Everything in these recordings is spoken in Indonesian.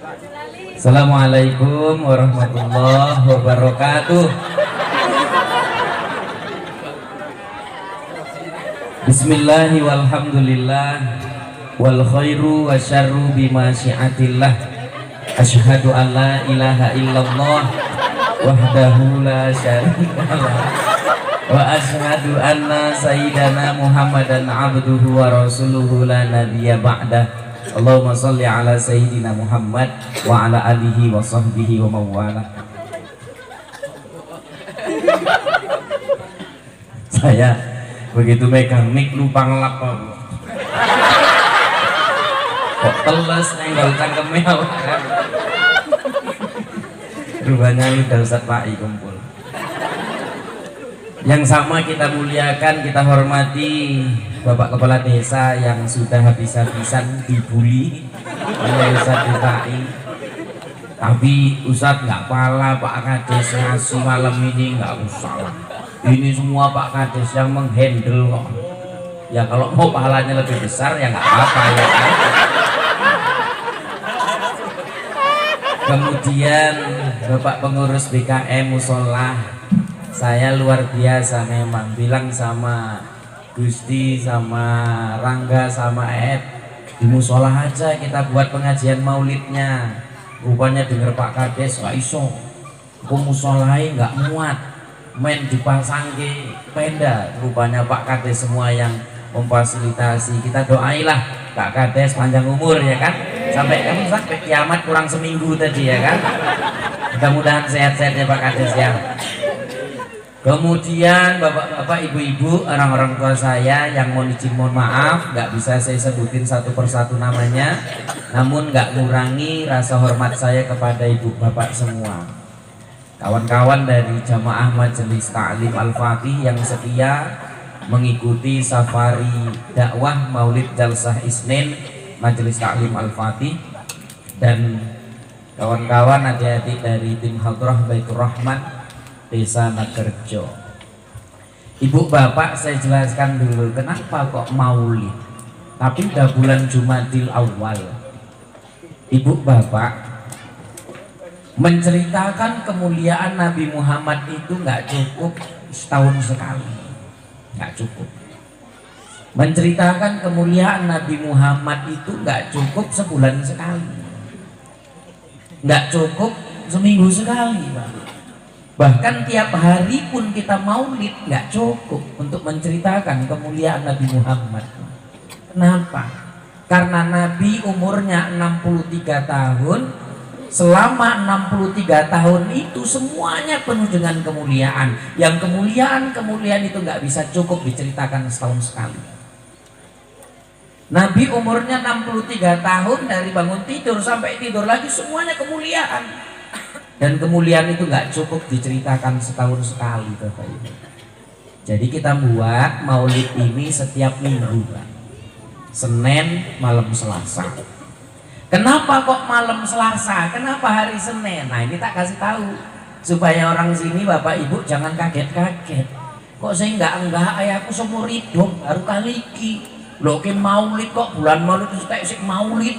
Assalamualaikum warahmatullahi wabarakatuh. Bismillahi walhamdulillah wal khairu wa syarru bima syi'atillah. Asyhadu an la ilaha illallah wahdahu la syarikalah wa asyhadu anna sayyidana Muhammadan abduhu wa rasuluhu la nabiyya ba'dah. Allahumma sholli ala sayyidina Muhammad wa ala alihi wa sahbihi wa mawala. Saya begitu megang mic lupa ngelap kok teles nenggal cangkemnya. Rupanya udah Ustaz Pak kumpul. Yang sama kita muliakan, kita hormati Bapak Kepala Desa yang sudah habis-habisan dibully oleh Ustaz DKI. Tapi Ustaz nggak pala, Pak Kades ngasih malam ini nggak usah. Ini semua Pak Kades yang menghandle kok. Ya kalau mau pahalanya lebih besar ya nggak apa-apa ya kan. Kemudian Bapak pengurus BKM Musola, saya luar biasa memang, bilang sama Gusti, sama Rangga, sama Ed, di musola aja kita buat pengajian maulidnya. Rupanya denger Pak Kades gak iso, aku musolai nggak muat, main dipasang ke penda. Rupanya Pak Kades semua yang memfasilitasi. Kita doailah Pak Kades panjang umur ya kan, sampai kamu sampai kiamat kurang seminggu tadi ya kan. Mudah-mudahan sehat-sehat ya Pak Kades ya. Kemudian bapak-bapak, ibu-ibu, orang-orang tua saya yang mohon izin mohon maaf nggak bisa saya sebutin satu persatu namanya, namun nggak ngurangi rasa hormat saya kepada ibu bapak semua. Kawan-kawan dari Jamaah Majelis Ta'lim Al-Fatih yang setia mengikuti safari dakwah Maulid Jalsah Isnin Majelis Ta'lim Al-Fatih, dan kawan-kawan adik-adik dari tim Hadrah Baitur Rahman Desa Nagerjo. Ibu bapak, saya jelaskan dulu kenapa kok maulid tapi udah bulan Jumadil Awal. Ibu bapak, menceritakan kemuliaan Nabi Muhammad itu nggak cukup setahun sekali, nggak cukup. Menceritakan kemuliaan Nabi Muhammad itu nggak cukup sebulan sekali, nggak cukup seminggu sekali Pak. Bahkan tiap hari pun kita maulid nggak cukup untuk menceritakan kemuliaan Nabi Muhammad. Kenapa? Karena Nabi umurnya 63 tahun. Selama 63 tahun itu semuanya penuh dengan kemuliaan. Yang kemuliaan itu nggak bisa cukup diceritakan setahun sekali. Nabi umurnya 63 tahun, dari bangun tidur sampai tidur lagi semuanya kemuliaan. Dan kemuliaan itu nggak cukup diceritakan setahun sekali Bapak Ibu. Jadi kita buat maulid ini setiap minggu Pak. Senin malam Selasa. Kenapa kok malam Selasa? Kenapa hari Senin? Nah ini tak kasih tahu supaya orang sini Bapak Ibu jangan kaget-kaget. Kok saya enggak ayahku seumur hidup baru kali ini. Loh ke maulid kok bulan maulid itu tak maulid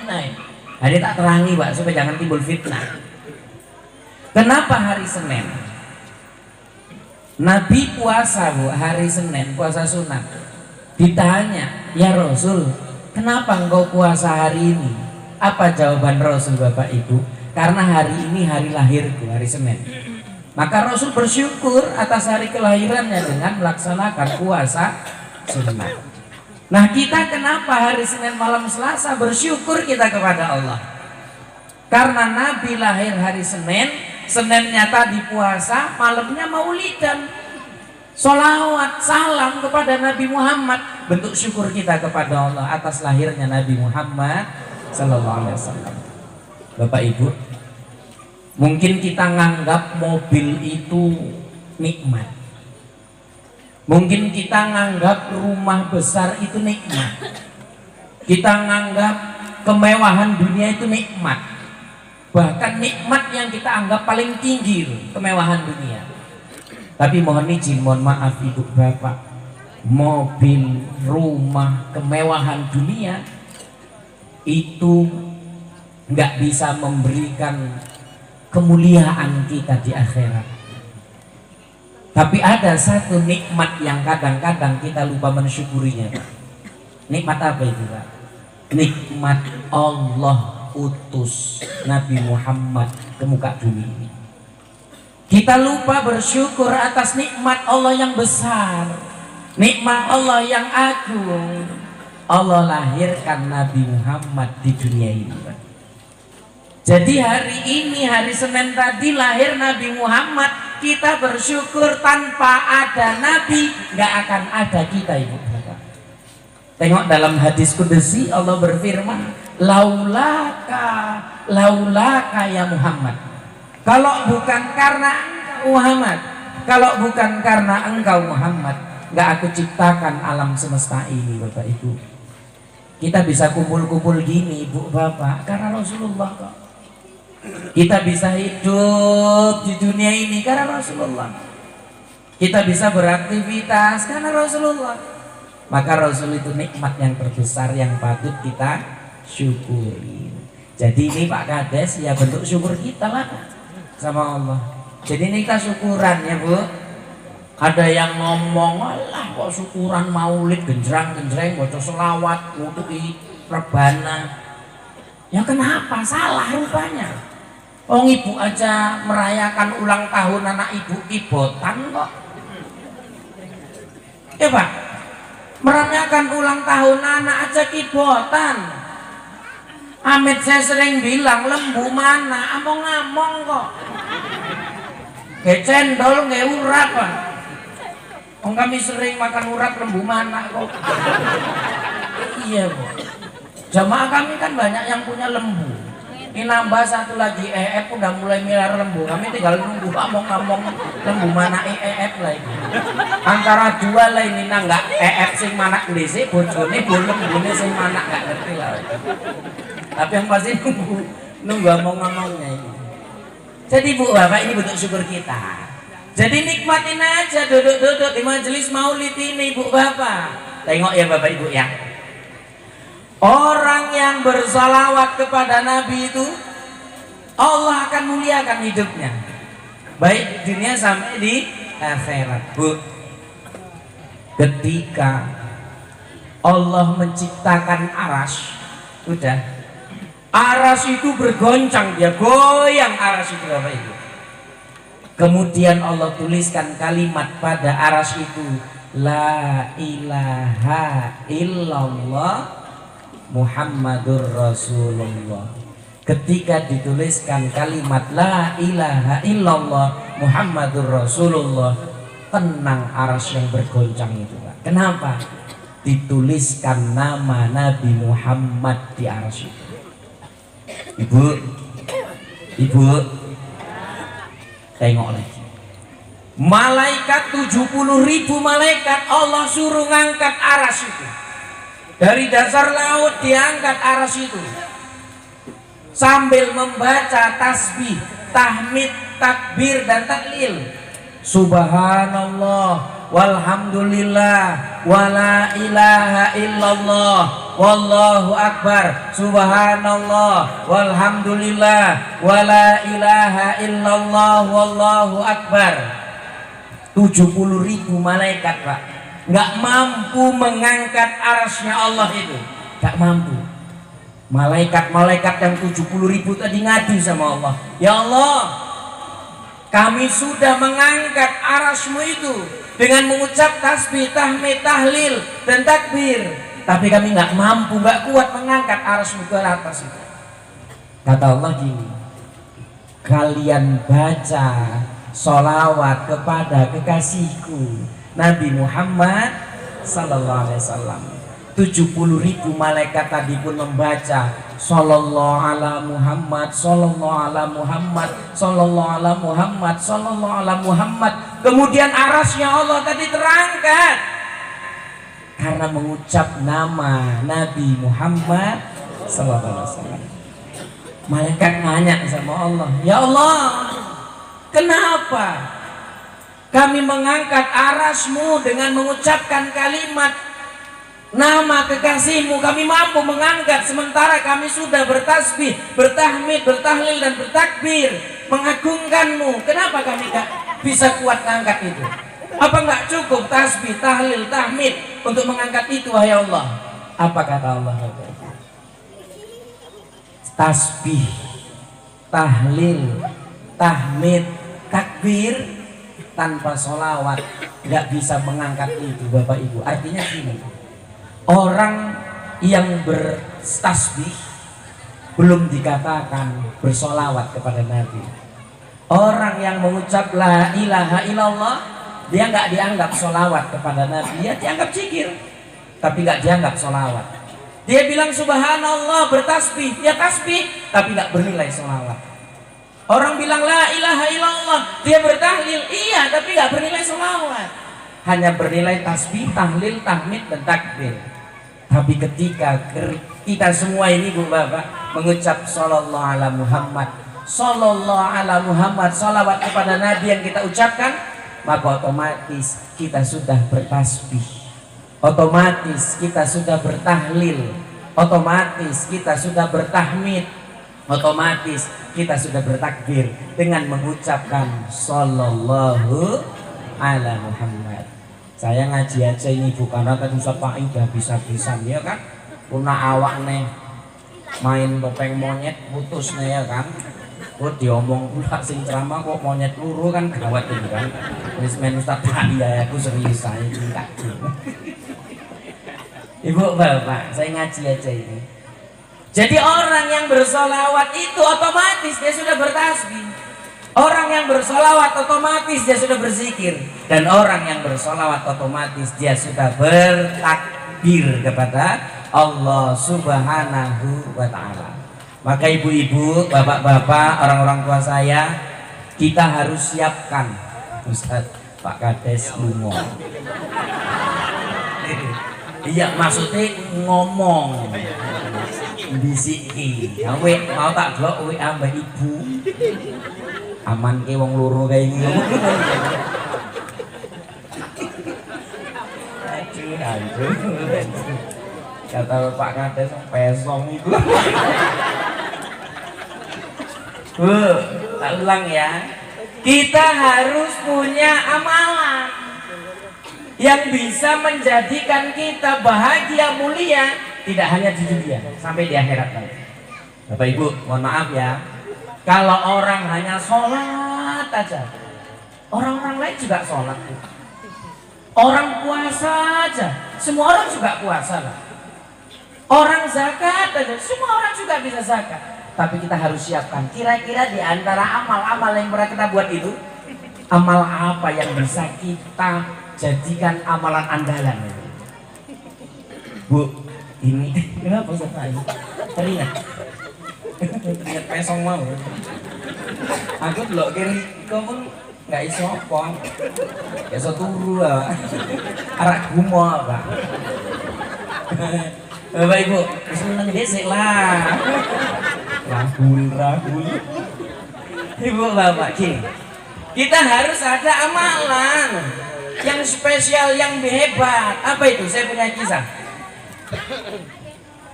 naik. Nah, ini tak terangi Pak supaya jangan timbul fitnah. Kenapa hari Senin? Nabi puasa Bu, hari Senin puasa sunat. Ditanya, ya Rasul, kenapa engkau puasa hari ini? Apa jawaban Rasul Bapak Ibu? Karena hari ini hari lahirku, hari Senin. Maka Rasul bersyukur atas hari kelahirannya dengan melaksanakan puasa sunat. Nah kita kenapa hari Senin malam Selasa bersyukur kita kepada Allah? Karena Nabi lahir hari Senin, Seninnya tadi puasa, malamnya maulidan, sholawat, salam kepada Nabi Muhammad. Bentuk syukur kita kepada Allah atas lahirnya Nabi Muhammad Sallallahu Alaihi Wasallam. Bapak Ibu, mungkin kita nganggap mobil itu nikmat. Mungkin kita nganggap rumah besar itu nikmat. Kita nganggap kemewahan dunia itu nikmat. Bahkan nikmat yang kita anggap paling tinggi kemewahan dunia. Tapi mohon izin, mohon maaf ibu bapak, mobil, rumah, kemewahan dunia itu nggak bisa memberikan kemuliaan kita di akhirat. Tapi ada satu nikmat yang kadang-kadang kita lupa mensyukurinya, Pak. Nikmat apa itu, Pak? Nikmat Allah utus Nabi Muhammad ke muka bumi ini. Kita lupa bersyukur atas nikmat Allah yang besar, nikmat Allah yang agung. Allah lahirkan Nabi Muhammad di dunia ini, Pak. Jadi hari ini, hari Senin tadi lahir Nabi Muhammad. Kita bersyukur, tanpa ada Nabi nggak akan ada kita, Ibu Bapak. Tengok dalam hadis kudusi Allah berfirman, laulaka ya Muhammad. Kalau bukan karena engkau Muhammad, kalau bukan karena engkau Muhammad, nggak aku ciptakan alam semesta ini, Bapak Ibu. Kita bisa kumpul-kumpul gini, Ibu Bapak, karena Rasulullah kok. Kita bisa hidup di dunia ini karena Rasulullah. Kita bisa beraktivitas karena Rasulullah. Maka Rasul itu nikmat yang terbesar yang patut kita syukuri. Jadi ini Pak Kades, ya bentuk syukur kita lah sama Allah. Jadi ini kita syukuran ya Bu. Ada yang ngomong, alah kok syukuran maulid genjreng-genjreng, baca selawat, wudu'i, rebana. Ya kenapa? Salah rupanya. Oh, ibu aja merayakan ulang tahun anak ibu ibotan kok. Ya Pak, merayakan ulang tahun anak aja kibotan. Amit saya sering bilang, lembu mana, among-among kok. Kayak cendol, kayak urat Pak. Oh, kami sering makan urat, lembu mana kok. Iya Bu. Jamaah kami kan banyak yang punya lembu. Ini nambah satu lagi udah mulai milar lembu. Kami tinggal nunggu ngomong-ngomong lembu mana lah ini. Antara dua lah ini nggak sing mana ndese bojone lembune sing mana nggak ngerti lah. Tapi yang pasti nunggu ngomong-ngomongnya ini. Jadi Bu Bapak, ini bentuk syukur kita. Jadi nikmatin aja duduk-duduk di majelis maulid ini Bu Bapak. Tengok ya Bapak Ibu ya. Orang yang bersalawat kepada Nabi itu Allah akan muliakan hidupnya, baik di dunia sampai di akhirat Bu. Ketika Allah menciptakan aras, udah aras itu bergoncang, dia goyang aras itu Bapak Ibu. Kemudian Allah tuliskan kalimat pada aras itu, la ilaha illallah Muhammadur Rasulullah. Ketika dituliskan kalimat la ilaha illallah Muhammadur Rasulullah, tenang arsy yang bergoncang itu Pak. Kenapa? Dituliskan nama Nabi Muhammad di arsy itu. Ibu tengok lagi, malaikat 70.000 malaikat Allah suruh ngangkat arsy itu. Dari dasar laut diangkat aras itu sambil membaca tasbih, tahmid, takbir dan tahlil. Subhanallah walhamdulillah wala ilaha illallah wallahu akbar. Subhanallah walhamdulillah wala ilaha illallah wallahu akbar. 70.000 malaikat Pak, nggak mampu mengangkat arasnya Allah itu, nggak mampu. Malaikat-malaikat yang 70.000 tadi ngadu sama Allah, ya Allah, kami sudah mengangkat arasmu itu dengan mengucap tasbih, tahmid, tahlil dan takbir, tapi kami nggak mampu, nggak kuat mengangkat arasmu ke atas itu. Kata Allah gini, kalian baca sholawat kepada kekasihku Nabi Muhammad sallallahu alaihi wasallam. 70.000 malaikat tadi pun membaca sallallahu ala Muhammad, sallallahu ala Muhammad, sallallahu ala Muhammad, sallallahu ala Muhammad. Kemudian arasnya Allah tadi terangkat karena mengucap nama Nabi Muhammad sallallahu alaihi wasallam. Malaikat nanya sama Allah, ya Allah, kenapa kami mengangkat arasmu dengan mengucapkan kalimat Nama kekasihmu kami mampu mengangkat sementara kami sudah bertasbih, bertahmid, bertahlil dan bertakbir mengagungkanmu. Kenapa kami gak bisa kuat mengangkat itu? Apa nggak cukup tasbih, tahlil, tahmid untuk mengangkat itu wahai Allah? Apa kata Allah? Tasbih, tahlil, tahmid, takbir tanpa sholawat nggak bisa mengangkat itu Bapak Ibu. Artinya gini, orang yang bertasbih belum dikatakan bersolawat kepada Nabi. Orang yang mengucap la ilaha illallah dia nggak dianggap solawat kepada Nabi, ya dianggap zikir tapi nggak dianggap solawat. Dia bilang subhanallah bertasbih, ya tasbih tapi nggak bernilai solawat. Orang bilang la ilaha illallah, dia bertahlil, iya tapi nggak bernilai solawat, hanya bernilai tasbih, tahlil, tahmid dan takbir. Tapi ketika kita semua ini Bu Bapak mengucap sallallahu ala Muhammad, sallallahu ala Muhammad, salawat kepada Nabi yang kita ucapkan, maka otomatis kita sudah bertasbih, otomatis kita sudah bertahlil, otomatis kita sudah bertahmid, otomatis kita sudah bertakbir dengan mengucapkan sallallahu ala Muhammad. Saya ngaji aja ini bukan kata Ustaz Faidah bisa-bisa ya kan, puna awak nih main topeng monyet putus nih ya kan, kok diomong pula sing ceramah kok monyet luru kan gawat itu kan. Wis men Ustaz Faidah aku serius saya enggak. Ibu bapak saya ngaji aja ini. Jadi orang yang bersolawat itu otomatis dia sudah bertasbih. Orang yang bersolawat otomatis dia sudah berzikir. Dan orang yang bersolawat otomatis dia sudah bertakbir kepada Allah subhanahu wa ta'ala. Maka ibu-ibu, bapak-bapak, orang-orang tua saya, kita harus siapkan. Ustaz Pak Kades ngomong. Iya maksudnya ngomong bisiki. Kowe mau tak delok kowe ambek ibu. Aman ke wong loro kayak gini. Aduh. Kata Pak Kades pesong itu. Tak ulang ya. Kita harus punya amalan yang bisa menjadikan kita bahagia mulia, tidak hanya di dunia, sampai di akhirat nanti. Bapak Ibu, mohon maaf ya. Kalau orang hanya sholat aja, orang-orang lain juga sholat. Orang puasa aja, semua orang juga puasa lah. Orang zakat aja, semua orang juga bisa zakat. Tapi kita harus siapkan, kira-kira di antara amal-amal yang pernah kita buat itu, amal apa yang bisa kita jadikan amalan andalan? Bu, ini kenapa saya teringat? Ingat pesong mau. Aku delok kiri kamu nggak iso apa, nggak iso turu lah. Arak gumo apa? Bapak Ibu, seneng desek lah. Rahul. Ibu bapak gini, kita harus ada amalan yang spesial, yang hebat. Apa itu? Saya punya kisah.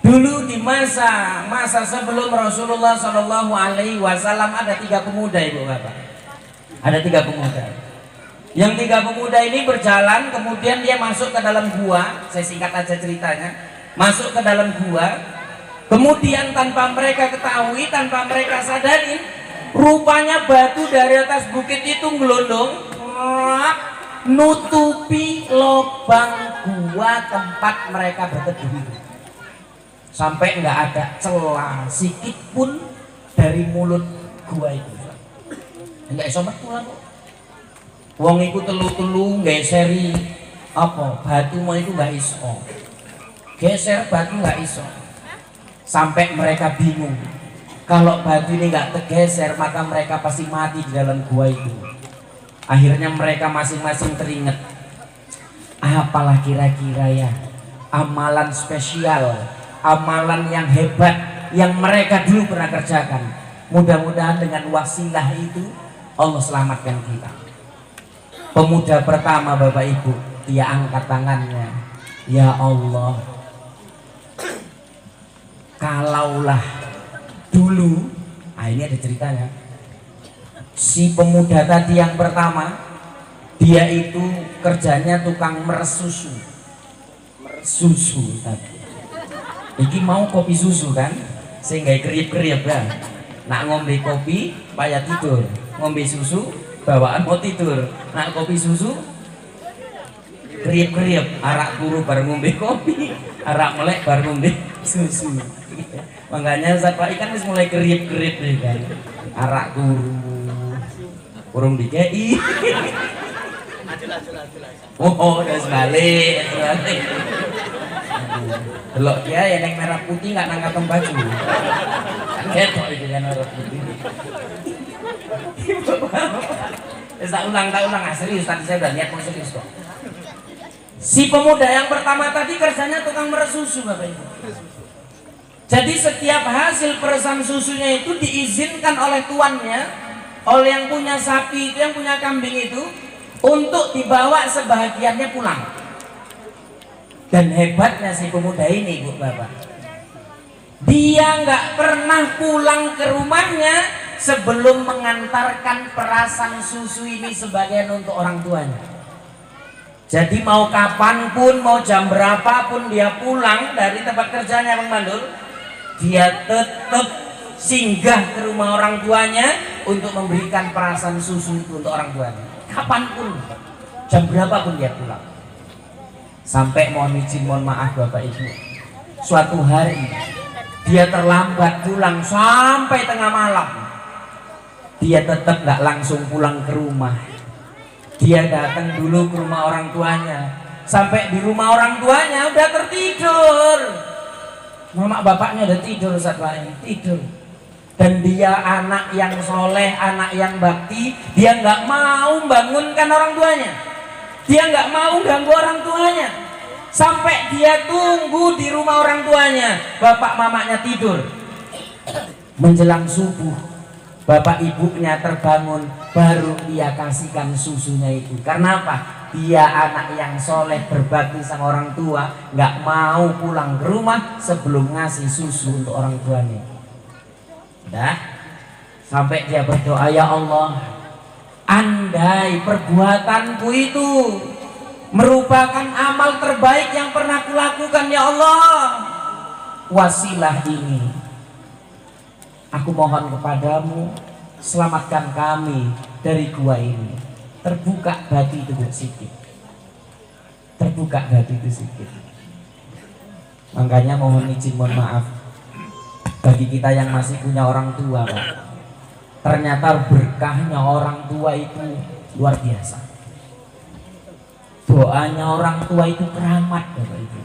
Dulu di masa sebelum Rasulullah Shallallahu Alaihi Wasallam ada 3 pemuda ibu bapak. Ada 3 pemuda. Yang 3 pemuda ini berjalan, kemudian dia masuk ke dalam gua. Saya singkat aja ceritanya. Masuk ke dalam gua. Kemudian tanpa mereka ketahui, tanpa mereka sadari, rupanya batu dari atas bukit itu gelondong, nutupi lubang gua tempat mereka berteduh itu. Sampai nggak ada celah sikit pun dari mulut gua itu. Nggak iso metu lah kok. Wong iku telu-telu geseri apa batu mau itu nggak iso. Geser batu nggak iso. Sampai mereka bingung. Kalau batu ini nggak tergeser maka mereka pasti mati di dalam gua itu. Akhirnya mereka masing-masing teringat. Apalah kira-kira ya amalan spesial, amalan yang hebat yang mereka dulu pernah kerjakan. Mudah-mudahan dengan wasilah itu Allah selamatkan kita. Pemuda pertama Bapak Ibu, dia angkat tangannya, Ya Allah, kalaulah dulu, nah ini ada ceritanya. Si pemuda tadi yang pertama, dia itu kerjanya tukang meres susu. Susu tadi. Iki mau kopi susu kan, sehingga kriep-kriep kan. Nak ngombe kopi, payah tidur. Ngombe susu, bawaan mau tidur. Nak kopi susu, kriep-kriep. Arak turu bareng ngombe kopi, arak melek bareng ngombe susu. Makanya Ustaz Pak ikan wis mulai kriep-kriep nih kan. Arak turu, kurung dikei. Oh, udah balik. Delok dia yang merah putih nggak nangkap baju. Ketok itu kan merah putih. Tak ulang serius, tadi saya udah niat mau serius kok. Si pemuda yang pertama tadi kerjanya tukang meres susu Bapak Ibu. Jadi setiap hasil peresan susunya itu diizinkan oleh tuannya, oleh yang punya sapi itu, yang punya kambing itu, untuk dibawa sebahagiannya pulang. Dan hebatnya si pemuda ini Bu Bapak, dia nggak pernah pulang ke rumahnya sebelum mengantarkan perasan susu ini sebagian untuk orang tuanya. Jadi mau kapanpun, mau jam berapapun dia pulang dari tempat kerjanya Bang Mandul, dia tetap singgah ke rumah orang tuanya untuk memberikan perasan susu itu untuk orang tuanya. Kapanpun, jam berapapun dia pulang. Sampai mohon izin, mohon maaf Bapak Ibu, suatu hari dia terlambat pulang sampai tengah malam. Dia tetap nggak langsung pulang ke rumah. Dia datang dulu ke rumah orang tuanya. Sampai di rumah orang tuanya udah tertidur. Mama bapaknya udah tidur saat lain tidur. Dan dia anak yang soleh, anak yang bakti, dia nggak mau bangunkan orang tuanya. Dia nggak mau ganggu orang tuanya. Sampai dia tunggu di rumah orang tuanya, bapak mamanya tidur. Menjelang subuh, bapak ibunya terbangun, baru dia kasihkan susunya itu. Karena apa? Dia anak yang soleh, berbakti sama orang tua, nggak mau pulang ke rumah sebelum ngasih susu untuk orang tuanya. Dah, sampai dia berdoa, ya Allah, andai perbuatanku itu merupakan amal terbaik yang pernah kulakukan, ya Allah, wasilah ini aku mohon kepadamu, selamatkan kami dari gua ini. Terbuka hati itu sedikit, terbuka hati itu sedikit. Makanya mohon izin, mohon maaf bagi kita yang masih punya orang tua Pak. Ternyata berkahnya orang tua itu luar biasa. Doanya orang tua itu keramat Bapak Ibu.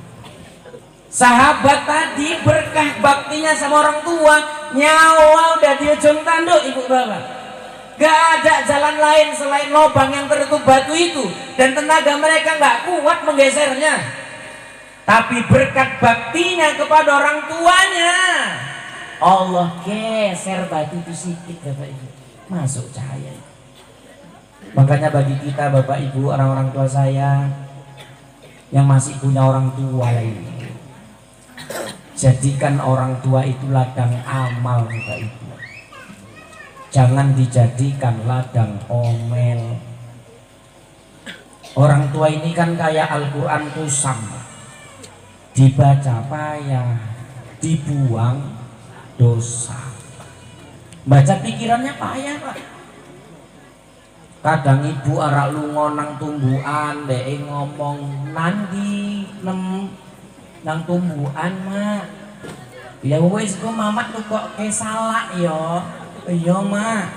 Sahabat tadi berkah baktinya sama orang tua, nyawa udah di ujung tanduk Ibu Bapak. Gak ada jalan lain selain lubang yang tertutup batu itu, dan tenaga mereka gak kuat menggesernya. Tapi berkat baktinya kepada orang tuanya, Allah geser batu itu sedikit Bapak Ibu, masuk cahaya. Makanya bagi kita Bapak Ibu, orang-orang tua saya yang masih punya orang tua lain, jadikan orang tua itu ladang amal Bapak Ibu. Jangan dijadikan ladang omel. Orang tua ini kan kayak Al-Quran kusam, dibaca payah, dibuang dosa. Baca pikirannya payah Pak. Kadang ibu arak lunga nang tumbuhan, dek ngomong nandi nang tumbuhan mak. Ya wis kok mamat tuh kok ke salak yo. Iya mak.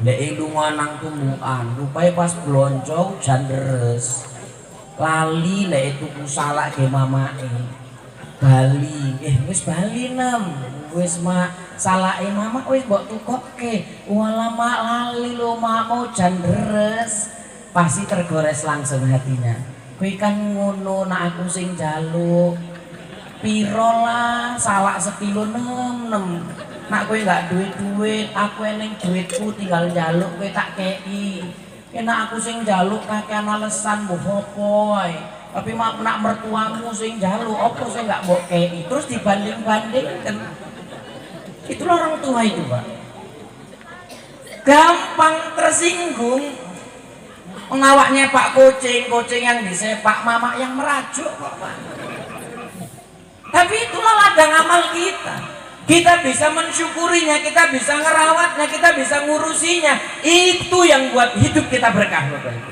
Dek lunga nang tumbuhan, rupanya pas blonco hujan deres. Lali dek tuku salak ke mamake. Bali, wis bali nem. Wis mak salake mama wis mbok tukokke. Walah mak lali lo mak mau jan deres. Pasti tergores langsung hatinya. Kowe kan ngono, nak aku sing njaluk. Piro lah salak sekilo 6. Nak kowe gak duit, aku eneng duitku tinggal njaluk kowe tak kei. Nek aku sing njaluk kakean alesan mbok opo ae. Tapi nak mertuamu sing jalu, opo saya nggak mau kei, terus dibanding-bandingkan. Itulah orang tua itu, Pak. Gampang tersinggung. Mengawaknya Pak kucing yang disepak, mama yang merajuk kok, Pak. Tapi itulah ladang amal kita. Kita bisa mensyukurinya, kita bisa ngerawatnya, kita bisa ngurusinya. Itu yang buat hidup kita berkah, Bapak Ibu.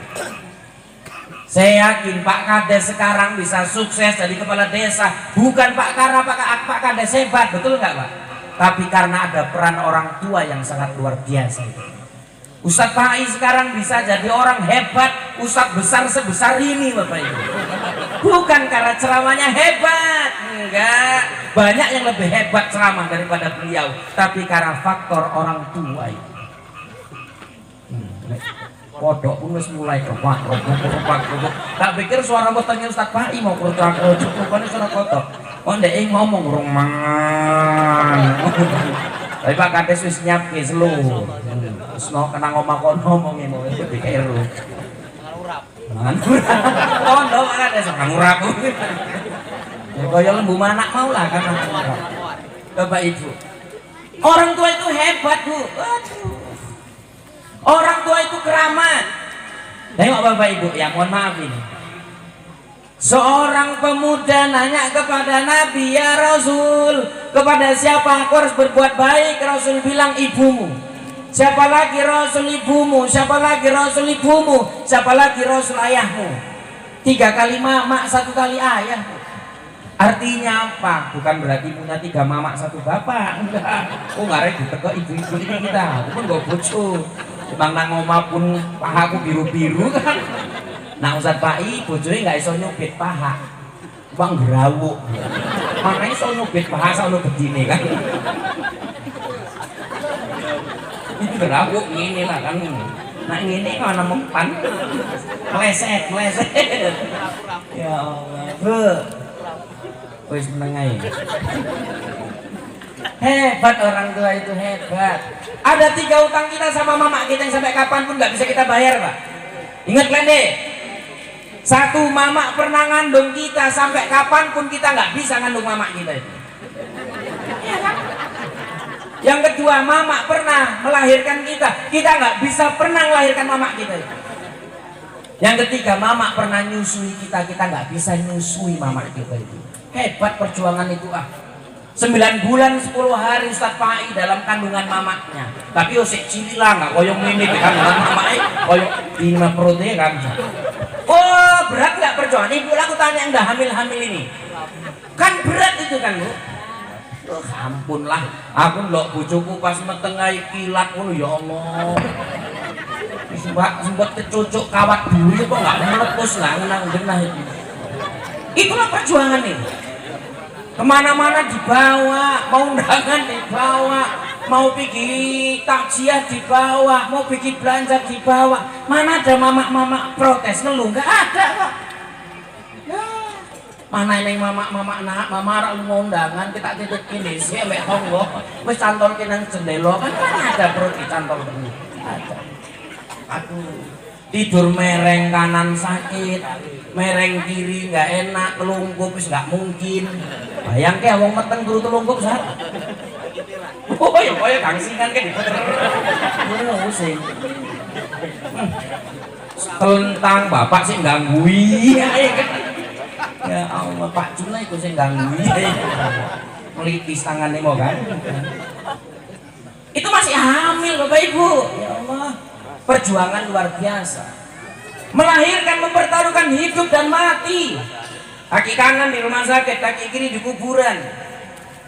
Saya yakin Pak Kades sekarang bisa sukses jadi kepala desa bukan karena Pak Kades hebat, betul nggak Pak? Tapi karena ada peran orang tua yang sangat luar biasa. Ustadz Pai sekarang bisa jadi orang hebat, ustadz besar sebesar ini Bapak Ibu. Bukan karena ceramahnya hebat, enggak. Banyak yang lebih hebat ceramah daripada beliau, tapi karena faktor orang tua itu. Kodok pun mulai kepak. Tak pikir suara botolnya Ustadz Pai mau kerutak rupanya suara kodok. Oh ndek ngomong rumangan. Tapi Pak Kades wis nyiapke selo. Wis no kena ngomong-ngomong mau dikairu. Ngurap. Oh ndok Pak Kades ngurap. Ya kaya lembu manak mau lah kan ngurap. Bapak Ibu. Orang tua itu hebat, Bu. Waduh. Orang tua itu keramat. Tengok Bapak Ibu, ya mohon maaf ini. Seorang pemuda nanya kepada Nabi, ya Rasul, kepada siapa aku harus berbuat baik? Rasul bilang ibumu. Siapa lagi Rasul ibumu? Siapa lagi Rasul ibumu? Siapa lagi Rasul ayahmu? 3 kali mama, 1 kali ayah. Artinya apa? Bukan berarti punya 3 mama 1 bapak. Enggak. Oh ngarep diteko ibu-ibu ini kita. Aku pun gak bojo. Bang nang omah pun pahaku biru-biru kan. Nah Ustadz Pai bojone nggak iso nyubit paha. Bang gerawuk. Mana iso nyubit paha sono begini kan. Ini gerawuk ngene lah kan. Nah ngene kan ana mempan. Meleset. Ya Allah. Wis menengai. Hebat orang tua itu hebat. Ada 3 utang kita sama mama kita yang sampai kapanpun nggak bisa kita bayar, Pak. Ingat kalian deh. 1, mama pernah ngandung kita sampai kapanpun kita nggak bisa ngandung mama kita itu. Ya kan? Yang kedua, mama pernah melahirkan kita nggak bisa pernah melahirkan mama kita itu. Yang ketiga, mama pernah nyusui kita nggak bisa nyusui mama kita itu. Hebat perjuangan itu 9 bulan 10 hari Ustadz Pai dalam kandungan mamanya. Tapi osek cilik lah nggak koyong ini di kandungan mamanya, koyong di perutnya kan. Oh berat nggak perjuangan? Ibu aku tanya yang udah hamil ini, kan berat itu kan Bu? Oh ampun lah, aku loh bujuku pas metengah kilat pun ya Allah. Sempat kecucuk kawat dulu kok nggak meletus lah nang genah itu. Itulah perjuangan ini. Kemana-mana dibawa, mau undangan dibawa, mau pergi takziah dibawa, mau pergi belanja dibawa. Mana ada mama-mama protes ngeluh? Nggak ada kok. Ya. Mana yang mama nak, mama rak lu undangan kita titip ini sih, ambek tonggo, wis cantol nang jendela kan mana ada perut dicantol begini. Ada. Aduh, tidur mereng kanan sakit, mereng kiri nggak enak, telungkup wis nggak mungkin. Bayangke wong meteng guru telungkup sah. Oh ya gangsingan kan diputer. Ngono sing. Telentang bapak sih gangguin. Ya Allah Pak Juna itu sih gangguin. Melitis tangannya mau kan. Itu masih hamil Bapak Ibu. Ya Allah. Perjuangan luar biasa. Melahirkan, mempertaruhkan hidup dan mati. Kaki kanan di rumah sakit, kaki kiri di kuburan.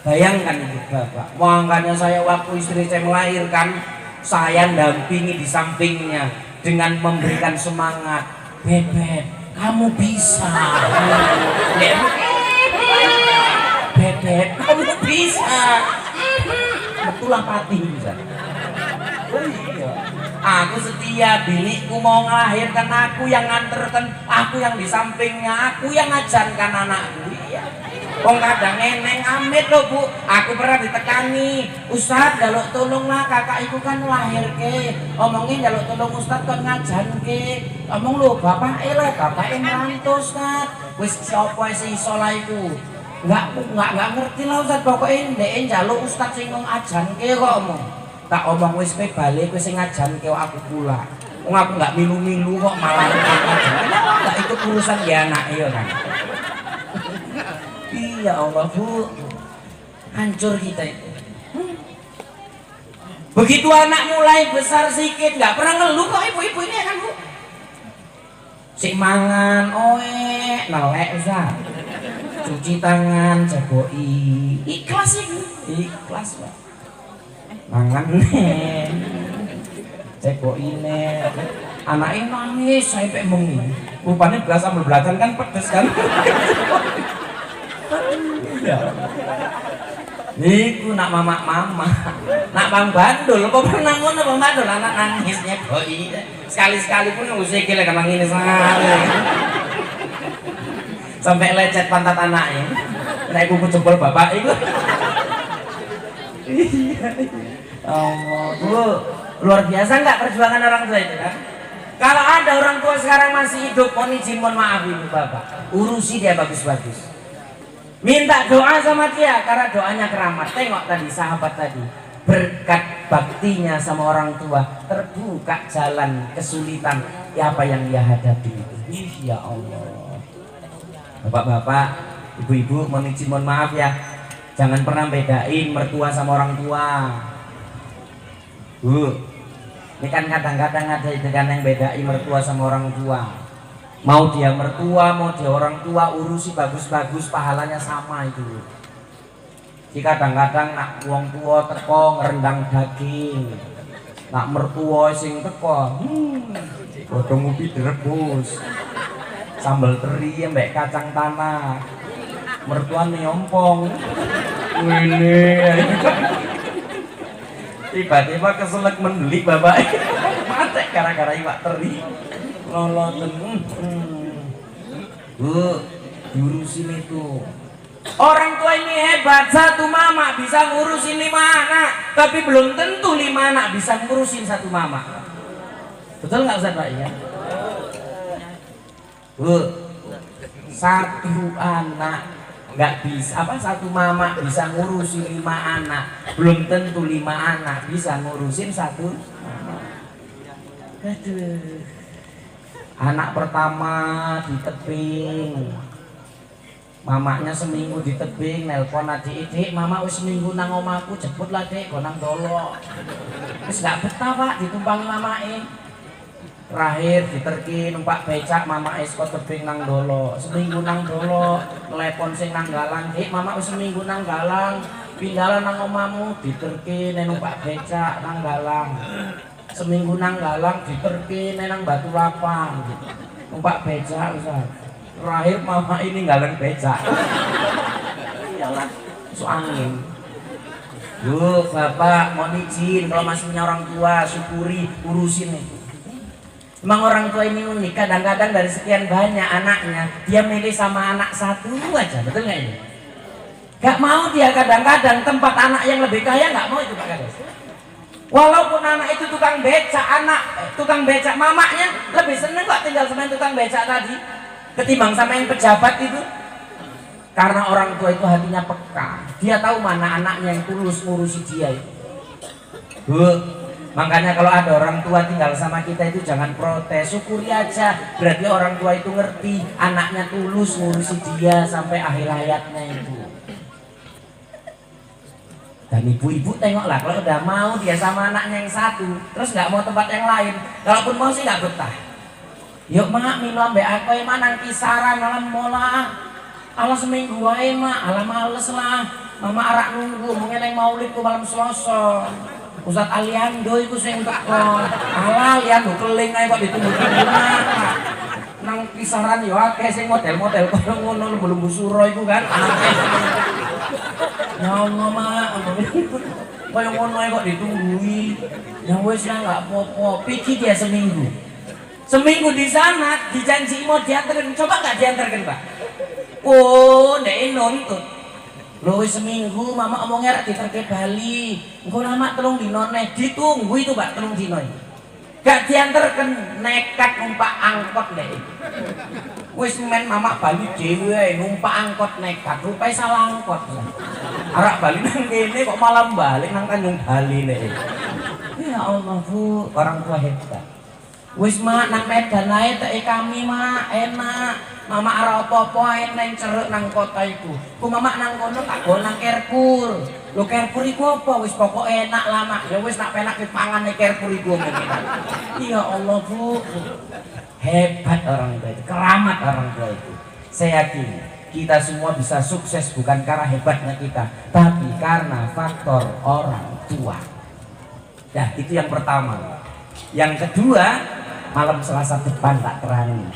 Bayangkan Ibu Bapak. Makanya saya waktu istri saya melahirkan, saya dampingi di sampingnya dengan memberikan semangat. Bebek, kamu bisa. Bebek, kamu bisa. Betulah pati bisa. Oh iya. Aku setia, biniku mau melahirkan, aku yang nganterkan, aku yang di sampingnya, aku yang ngajarkan anakku. Iya. Wong kadang neneng amit loh Bu. Aku pernah ditekani, Ustadz jaluk tolonglah kakak iku kan lahirke. Omongin jaluk tolong Ustadz kan ngajarke. Omong lo bapak lah, bapak yang ngantos Ustadz. Wis sapa sing iso lah iku. Enggak ngerti lah Ustaz, pokoke ndek njaluk ustaz sing ngajanke kok omong. Tak omong wis kowe bali kowe sing ngajanke aku pula. Wong aku enggak milu-milu kok malah ngajanke. Enggak ikut urusan ya anake ya kan. Iya Allah Bu. Hancur kita itu. Begitu anak mulai besar sedikit nggak pernah ngeluh kok ibu-ibu ini ya kan Bu. Sik mangan oe nelek Ustaz. Cuci tangan jaboi ikhlas iki ikhlas Pak. Mangan nih jaboi nih anaknya nangis sampai bengi rupanya belas sambal belacan kan pedes kan. Ya. Iku nak mama nak bang bandul kok pernah ngono bang bandul anak nangisnya boi sekali pun nggak usah kira kan ini sampai lecet pantat anaknya naik kuku jempol bapak itu. Oh Bu, luar biasa nggak perjuangan orang tua itu kan. Kalau ada orang tua sekarang masih hidup, mohon izin mohon maaf ibu bapak, urusi dia bagus-bagus, minta doa sama dia karena doanya keramat. Tengok tadi sahabat tadi, berkat baktinya sama orang tua terbuka jalan kesulitan apa yang dia hadapi. Ya Allah. Bapak-bapak, ibu-ibu, mohon izin mohon maaf ya, jangan pernah bedain mertua sama orang tua. Bu, ini kan kadang-kadang ada itu kan yang bedain mertua sama orang tua. Mau dia mertua, mau dia orang tua, urusi bagus-bagus, pahalanya sama itu. Jika kadang-kadang nak wong tua teko ngerendang daging, nak mertua sing teko, godhong ubi direbus. Sambal teri mbek kacang tanah, mertua nyompong ini tiba-tiba keselak mendelik bapak mati gara-gara iwak teri loloten. Bu, diurusin itu orang tua ini hebat, satu mama bisa ngurusin 5 anak, tapi belum tentu 5 anak bisa ngurusin satu mama. Betul nggak Ustaz Pak ya? Bu, satu anak nggak bisa satu mama bisa ngurusin 5 anak, belum tentu 5 anak bisa ngurusin satu mama. Aduh, anak pertama di tebing, mamanya seminggu di tebing, nelpon adik mama wis seminggu nang omahku, jemput lah dek nang dolo. Wis nggak betah Pak ditumpangi mamae. Terakhir diterki numpak becak mama kok tebing nang dolo, seminggu nang dolo, telepon sing nang Galang, dek mama wis seminggu nang Galang, pindahlah nang omamu, diterki numpak becak nang Galang, seminggu nang Galang, diterki nang Batu Lapang, numpak becak Ustaz. Terakhir mama ini Galang becak. Iyalah, so angin. Bu, bapak mohon izin kalau masih punya orang tua, syukuri, urusin itu. Memang orang tua ini unik, kadang-kadang dari sekian banyak anaknya dia milih sama anak satu aja, betul nggak ini? Gak mau dia kadang-kadang tempat anak yang lebih kaya nggak mau itu Pak Kades. Walaupun anak itu tukang becak, tukang becak mamanya lebih seneng kok tinggal sama yang tukang becak tadi ketimbang sama yang pejabat itu. Karena orang tua itu hatinya peka, dia tahu mana anaknya yang tulus ngurusi dia itu. Bu, makanya kalau ada orang tua tinggal sama kita itu jangan protes, syukuri aja. Berarti orang tua itu ngerti anaknya tulus ngurusi dia sampai akhir hayatnya itu. Dan ibu-ibu tengoklah kalau udah mau dia sama anaknya yang satu, terus nggak mau tempat yang lain, kalaupun mau sih nggak betah. Yuk mak milo ambek aku emang nang kisaran malam mola. Alah seminggu wae mak, alah males lah. Mama arak nunggu mungkin yang maulid ku malam Selasa. Ustaz Aliando itu sing teko. Alah Aliando keling ae kok ditunggu-tunggu nang kisaran yo akeh sing model-model koyo ngono belum busuro iku kan. Ya Allah mak, koyo ngono ae kok ditunggui. Ya wis lah enggak apa-apa. Piki dia seminggu. Seminggu di sana dijanji mau dianterin, coba nggak dianterin Pak? Oh, nek nuntut. Loh seminggu mama omongnya rak diterke Bali. Engko lama telung dino neh ditunggu itu Pak, telung dino. Gak dianterken, nekat numpak angkot nek. Wis men mamak bali dhewe numpak angkot nekat rupae salah angkot. Arak bali nang kene kok malah balik nang Tanjung Bali nek. Ya Allah Bu, orang tua hebat. Wis mak nang Medan ae teke kami mak enak. Mama ora apa-apa eneng ceruk nang kota iku. Ku mama nang kono tak go nang Carrefour. Lho Carrefour iku apa? Wis pokok enak lah mak. Ya wis nak penak dipangan ning Carrefour iku ngene. Ya Allah Bu. Hebat orang tua itu, keramat orang tua itu. Saya yakin kita semua bisa sukses bukan karena hebatnya kita, tapi karena faktor orang tua. Nah itu yang pertama. Yang kedua, malam Selasa depan tak terangi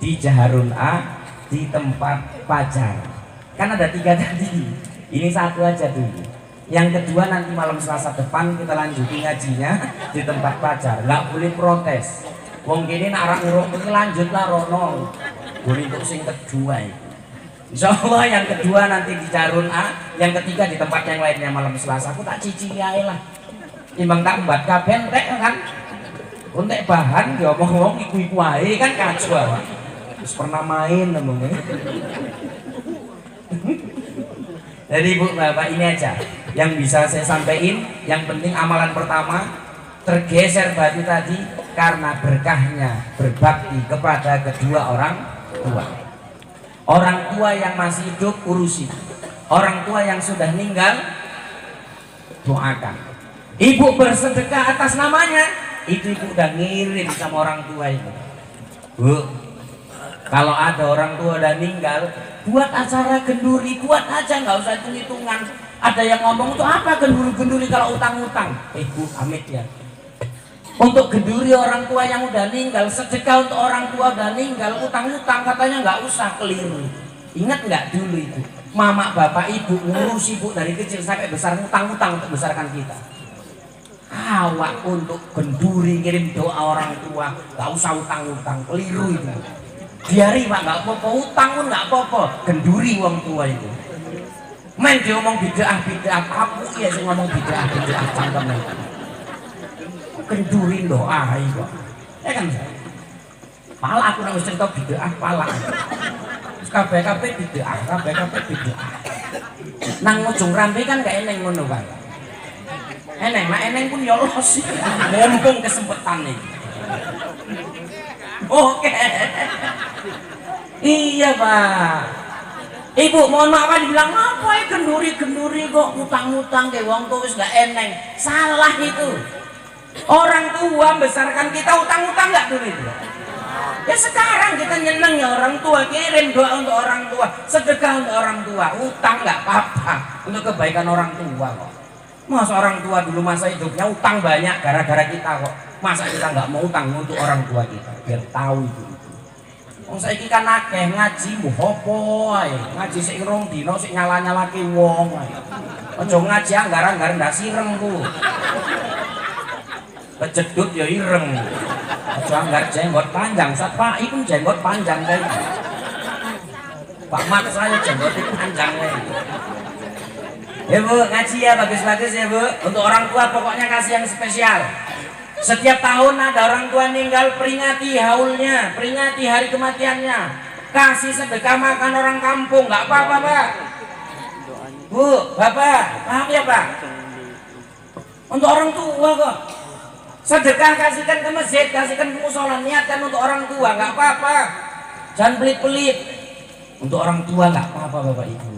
di Jaharun A, di tempat Pajar. Kan ada 3 tadi, ini satu aja dulu. Yang kedua nanti malam Selasa depan kita lanjutin ngajinya di tempat Pajar. Nggak boleh protes. Wong kene nak arek ngurung iki lanjut lah rono. Boleh untuk sing kedua itu. Insyaallah yang kedua nanti di Jarun A, yang ketiga di tempat yang lainnya malam Selasa. Aku tak cicili ae lah. Timbang tak mbat kabeh entek kan. Untuk bahan diomong-omong iku-iku ae kan kacau awak. Wis pernah main ngomongnya. Jadi Bu Bapak ini aja yang bisa saya sampaikan. Yang penting amalan pertama tergeser batu tadi karena berkahnya berbakti kepada kedua orang tua. Orang tua yang masih hidup urusi, orang tua yang sudah meninggal doakan. Ibu bersedekah atas namanya, itu ibu udah ngirim sama orang tua itu. Bu, kalau ada orang tua udah meninggal, buat acara genduri, buat aja, nggak usah hitung-hitungan. Ada yang ngomong itu apa genduri-genduri kalau utang-utang? Bu, amit ya. Untuk genduri orang tua yang udah meninggal, sedekah untuk orang tua udah meninggal, utang-utang katanya nggak usah, keliru. Ingat nggak dulu itu, mama bapak ibu ngurus ibu dari kecil sampai besar, utang-utang untuk besarkan kita. Awak untuk genduri ngirim doa orang tua, nggak usah utang-utang, keliru itu. Biari pak nggak apa-apa, utang pun nggak apa-apa, genduri orang tua itu. Main dia ngomong bid'ah, aku ya sih ngomong bid'ah cangkem. Kendurin doa itu, ya kan? Pala aku nang cerita bid'ah pala. KBKP bid'ah, KBKP bid'ah. Nang ujung rampe kan gak eneng ngono kan? Eneng, mak eneng pun ya Allah sih. Mumpung kesempatan nih. Oke. Iya Pak. Ibu mohon maaf dibilang apa ya genduri kok utang-utang ke wong tuh wis gak eneng. Salah itu. Orang tua membesarkan kita utang-utang nggak dulu itu? Ya sekarang kita nyeneng ya orang tua, kirim doa untuk orang tua, sedekah untuk orang tua, utang nggak apa-apa untuk kebaikan orang tua kok. Masa orang tua dulu masa hidupnya utang banyak gara-gara kita kok. Masa kita nggak mau utang untuk orang tua kita? Biar tahu itu. Wong saiki kan akeh ngaji muhopo ae, ngaji sik rong dina sik nyala-nyalake wong ae. Aja ngaji anggaran-anggaran ndak sireng ku. Kejedut ya ireng. Aja anggar jenggot panjang, Pak iku jenggot panjang kae. Pak Mak saya jenggot panjang kae. Ya Bu, ngaji ya bagus-bagus ya Bu. Untuk orang tua pokoknya kasih yang spesial. Setiap tahun ada orang tua meninggal, peringati haulnya, peringati hari kematiannya. Kasih sedekah makan orang kampung, nggak apa-apa Pak. Bu, Bapak, paham ya Pak? Untuk orang tua kok. Sedekah kasihkan ke masjid, kasihkan ke musola, niatkan untuk orang tua, nggak apa-apa. Jangan pelit-pelit. Untuk orang tua nggak apa-apa Bapak Ibu.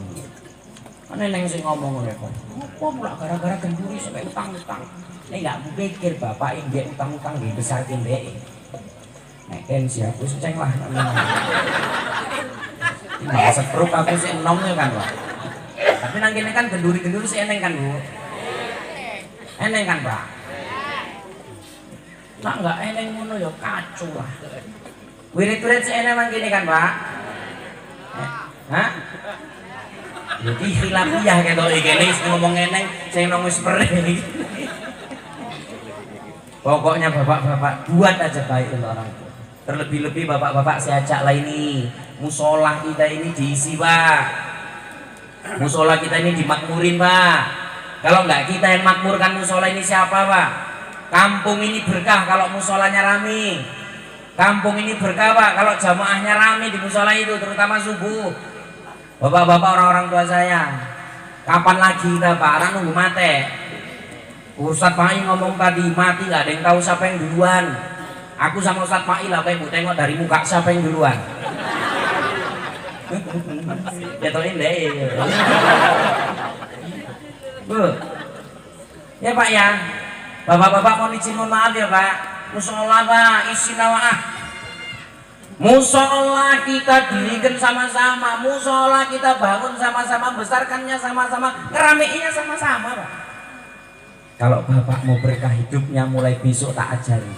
Kan neng sing ngomong oleh Pak. Apa pula gara-gara genduri sampai utang-utang. Ini nggak pikir Bapak ini utang-utang di besar ini. Nek siapa seceng lah. Ini setruk aku sih enomnya kan Pak. Tapi nang kene kan genduri-genduri sih eneng kan Bu. Eneng kan Pak. Nak nggak eneng ngono ya kacau lah. Wirid-wirid seenak nang kene kan Pak. Hah? Jadi khilafiyah ketok iki kene ngomong eneng sing nang wis perih. Pokoknya bapak-bapak buat aja baik untuk orang tua. Terlebih-lebih bapak-bapak saya ajak lah ini musola kita ini diisi Pak. Musola kita ini dimakmurin Pak. Kalau nggak kita yang makmurkan musola ini siapa Pak? Kampung ini berkah kalau musolanya rame. Kampung ini berkah Pak, kalau jamaahnya rame di musola itu, terutama subuh. Bapak-bapak orang-orang tua saya, kapan lagi kita Pak? Orang nunggu mati. Ustadz Pai ngomong tadi mati, gak ada yang tahu siapa yang duluan. Aku sama Ustadz Pai lah, Pak Ibu tengok dari muka siapa yang duluan. Jatuhin deh. Bu, ya Pak ya, bapak-bapak mohon izin mohon maaf ya Pak. Musola Pak, isi nawaah. Musola kita dirikan sama-sama, musola kita bangun sama-sama, besarkannya sama-sama, ngerameinya sama-sama Pak. Kalau bapak mau berkah hidupnya mulai besok tak ajari.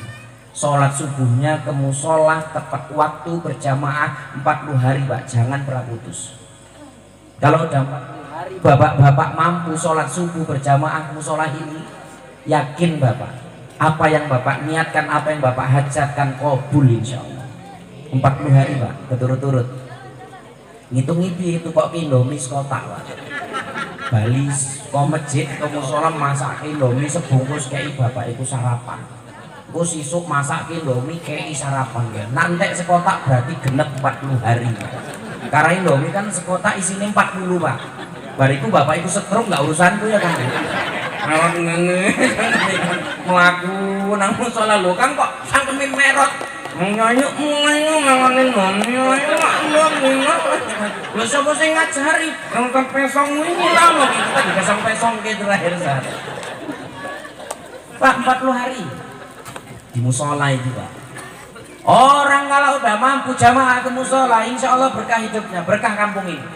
Sholat subuhnya ke musola tepat waktu berjamaah 40 hari Pak, jangan pernah putus. Kalau udah 40 hari bapak-bapak mampu sholat subuh berjamaah musola ini, yakin bapak apa yang bapak niatkan, apa yang bapak hajatkan kabul insya Allah. 40 hari Pak berturut-turut. Ngitung itu kok Indomie kotak Pak. Bali ke masjid ke musola masak Indomie sebungkus kayak bapak itu sarapan. Ku sisuk masak Indomie kayak sarapan ya. Nanti sekotak berarti genep 40 hari. Karena Indomie kan sekotak isinya 40 Pak. Bariku bapak itu setrum nggak urusanku ya kan. Melaku nang musola lo kan kok sangkemin merot nganyuk ngangonin lo siapa sih ngajari ngangkat pesong ini lama kita dikasang pesong ke terakhir saat Pak 40 hari di musola itu Pak. Orang kalau udah mampu jamaah ke musola insya Allah berkah hidupnya, berkah kampung ini.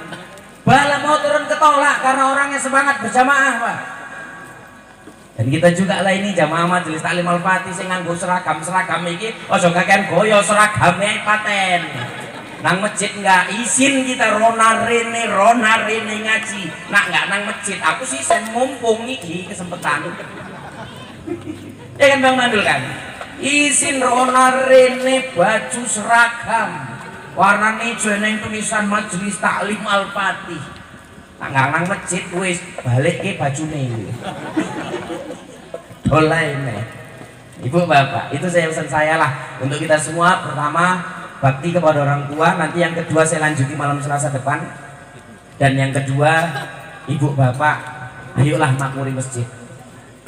Bala mau turun ketolak karena orangnya semangat berjamaah Pak. Dan kita juga lah ini jamaah majelis taklim al-fatih sing nganggo seragam iki ojo kakean goyo seragamnya paten. Nang masjid enggak izin kita rona rene ngaji. Nak enggak nang masjid aku sih mumpung iki kesempatan. Ya kan Bang Mandul kan? Izin rona rene baju seragam. Warna hijau yang tulisan majelis taklim al-fatih. Nggak nang masjid wis balik ke bajune iki. Oleh ini. Ibu bapak, itu saya pesan saya lah untuk kita semua. Pertama bakti kepada orang tua, nanti yang kedua saya lanjuti malam Selasa depan. Dan yang kedua ibu bapak, ayolah makmuri masjid.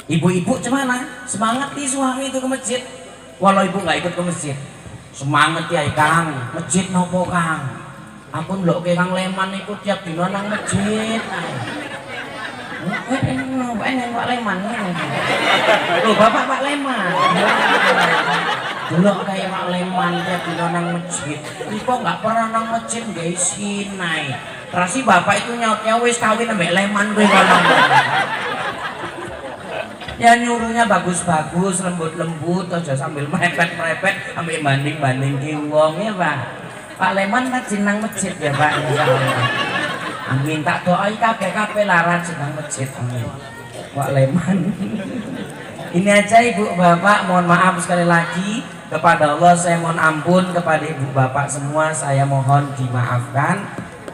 Ibu-ibu cemana? Semangat nih suami itu ke masjid. Walau ibu nggak ikut ke masjid, semangat ya Kang, masjid nopo Kang. Ampun lho ke Kang Leman ikut tiap dino nang masjid. Pak Leman. Loh Bapak Pak Leman. Dulu kayak Pak Leman tiap dino nang masjid. Kok nggak pernah nang masjid guys sinai. Terus Bapak itu nyautnya wis kawin ambek Leman kowe ngomong. Ya nyuruhnya bagus-bagus, lembut-lembut, aja sambil merepet-merepet, ambil banding-banding ki wong ya Pak. Pak Leman rajin nang masjid ya Pak. Amin, tak doai kabeh-kabeh lah rajin nang masjid. Amin. Pak Leman. Ini aja Ibu Bapak, mohon maaf sekali lagi kepada Allah, saya mohon ampun kepada Ibu Bapak semua, saya mohon dimaafkan.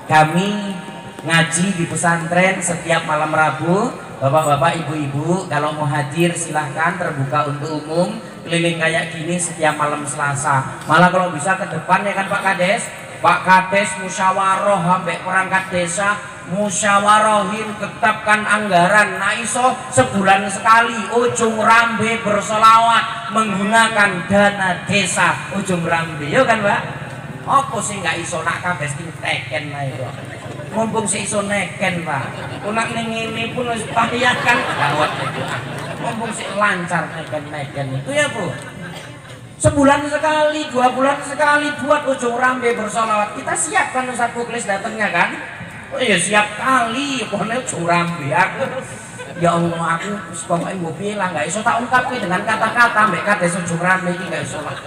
Kami ngaji di pesantren setiap malam Rabu. Bapak-bapak, ibu-ibu kalau mau hadir silahkan, terbuka untuk umum, keliling kayak gini setiap malam Selasa. Malah kalau bisa ke depan ya kan Pak Kades. Pak Kades musyawarah sampai perangkat desa, musyawarahin tetapkan anggaran. Nah iso sebulan sekali ujung rambe bersolawat menggunakan dana desa ujung rambe, ya kan Pak? Apa sih nggak iso nak Kades teken lah itu. Mumpung si iso neken Pak, unak ini pun harus pahiakan gawat itu. Mumpung si lancar neken itu ya Bu. Sebulan sekali, 2 bulan sekali buat ujung rambe bersolawat. Kita siap kan Ustaz Muklis datangnya kan? Oh iya siap kali, pokoknya ujung rambe aku. Ya Allah aku pokoknya mau bilang nggak iso tak ungkapi dengan kata-kata mbak kades ujung rambe ini nggak iso lah.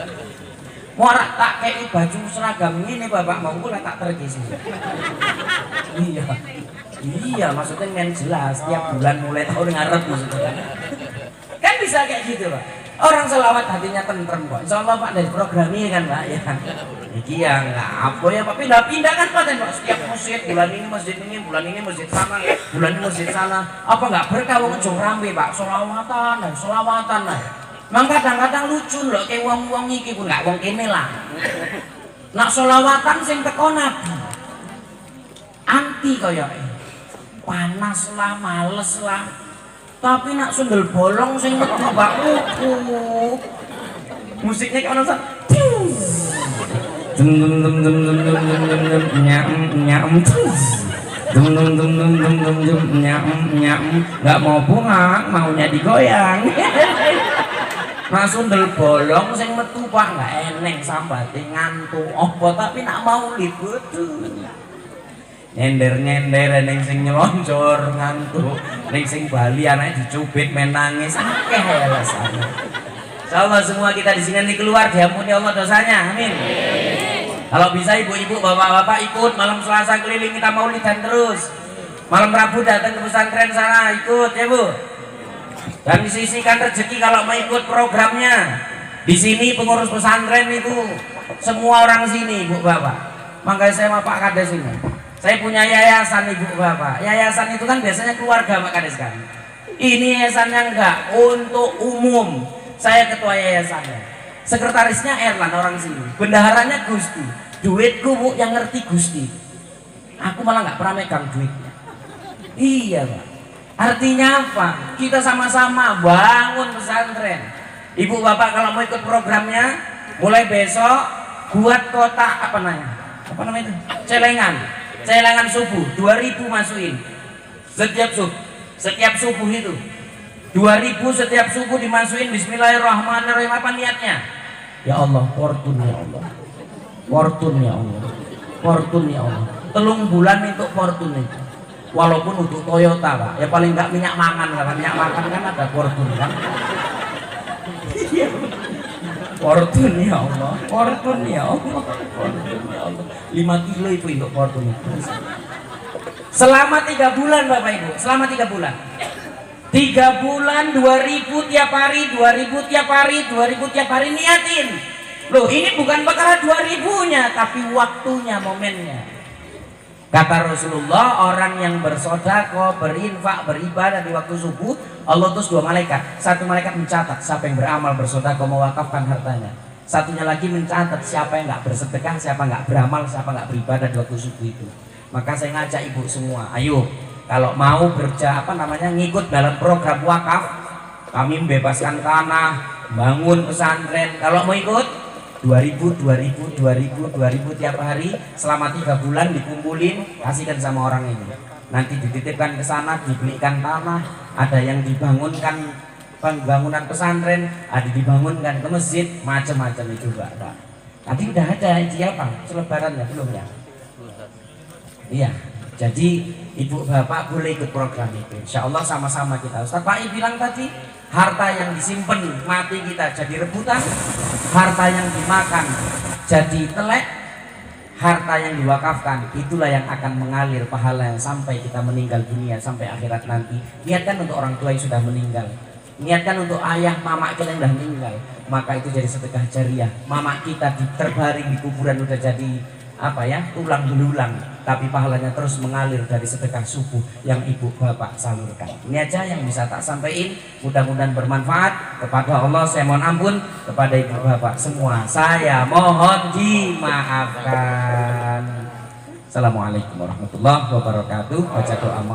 Morak tak kayak baju seragam ini Bapak mau pula tak tergisi. Iya maksudnya yang jelas tiap bulan mulai tahun ngarep maksudnya kan bisa kayak gitu Pak. Orang selawat hatinya tentrem kok. Insya Allah Pak dari program ini kan Pak ya. Iki ya nggak apa ya Pak, pindah-pindah kan Pak setiap masjid, bulan ini masjid ini, bulan ini masjid sana, bulan ini masjid sana. Apa nggak berkah ujung rambe Pak, solawatan lah. Mang kadang-kadang lucu lho kayak wong-wong iki ku gak wong kene lah. Nak selawatan sing teko Nabi. Anti koyoke. Panas lah, males lah. Tapi nak sundel bolong sing metu mbak kuku. Musiknya kayak ono nggak mau bunga, maunya digoyang. Nah sundel bolong sing metu Pak nggak eneng sambate ngantuk opo tapi nak mau libut nyender neng sing nyelonjor ngantuk neng sing Bali anaknya dicubit menangis akeh alasannya. Insyaallah semua kita di sini nanti keluar diampuni Allah dosanya, amin. Kalau bisa ibu-ibu, bapak-bapak ikut malam Selasa keliling kita maulidan terus. Malam Rabu datang ke pesantren sana ikut ya Bu. Dan sisihkan rezeki kalau mau ikut programnya. Di sini pengurus pesantren itu semua orang sini, Bu Bapak. Makanya saya sama Pak Kades ini. Saya punya yayasan Ibu Bapak. Yayasan itu kan biasanya keluarga Pak Kades kan. Ini yayasannya enggak untuk umum. Saya ketua yayasannya. Sekretarisnya Erlan orang sini. Bendaharanya Gusti. Duitku Bu yang ngerti Gusti. Aku malah nggak pernah megang duitnya. Iya Pak. Artinya apa? Kita sama-sama bangun pesantren. Ibu Bapak kalau mau ikut programnya, mulai besok buat kotak apa namanya itu? Celengan subuh 2000 masukin setiap subuh itu 2000 setiap subuh dimasukin. Bismillahirrahmanirrahim. Apa niatnya? Ya Allah, fortun ya Allah, fortun ya Allah, fortun ya Allah. 3 bulan untuk fortun itu. Walaupun untuk Toyota Pak, ya paling nggak minyak makan, karena minyak makan kan ada fortun kan. Fortun ya Allah, fortun ya Allah, fortun ya Allah. 5 kilo itu untuk fortun itu. Selama 3 bulan Bapak Ibu, selama 3 bulan. 3 bulan 2000 tiap hari, 2000 tiap hari, 2000 tiap hari niatin. Loh ini bukan perkara 2000-nya, tapi waktunya, momennya. Kata Rasulullah, orang yang bersedekah, berinfak, beribadah di waktu subuh, Allah utus 2 malaikat. Satu malaikat mencatat siapa yang beramal, bersedekah, mewakafkan hartanya. Satunya lagi mencatat siapa yang nggak bersedekah, siapa nggak beramal, siapa nggak beribadah di waktu subuh itu. Maka saya ngajak ibu semua, ayo kalau mau ngikut dalam program wakaf, kami membebaskan tanah, bangun pesantren. Kalau mau ikut 2000 tiap hari selama 3 bulan dikumpulin, kasihkan sama orang ini. Nanti dititipkan ke sana, dibelikan tanah, ada yang dibangunkan pembangunan pesantren, ada dibangunkan ke masjid, macam-macam itu Pak. Tadi udah ada apa? Selebaran ya belum ya? Iya. Jadi ibu bapak boleh ikut program itu. Insya Allah sama-sama kita. Ustaz Pak bilang tadi, harta yang disimpan mati kita jadi rebutan, harta yang dimakan jadi telek, harta yang diwakafkan itulah yang akan mengalir pahala yang sampai kita meninggal dunia, sampai akhirat nanti. Niatkan untuk orang tua yang sudah meninggal, niatkan untuk ayah mama kita yang sudah meninggal, maka itu jadi sedekah jariah. Mama kita terbaring di kuburan udah jadi tulang belulang, tapi pahalanya terus mengalir dari sedekah subuh yang ibu bapak salurkan. Ini aja yang bisa tak sampaikan, mudah-mudahan bermanfaat. Kepada Allah saya mohon ampun, kepada ibu bapak semua saya mohon dimaafkan. Assalamualaikum warahmatullahi wabarakatuh. Baca doa.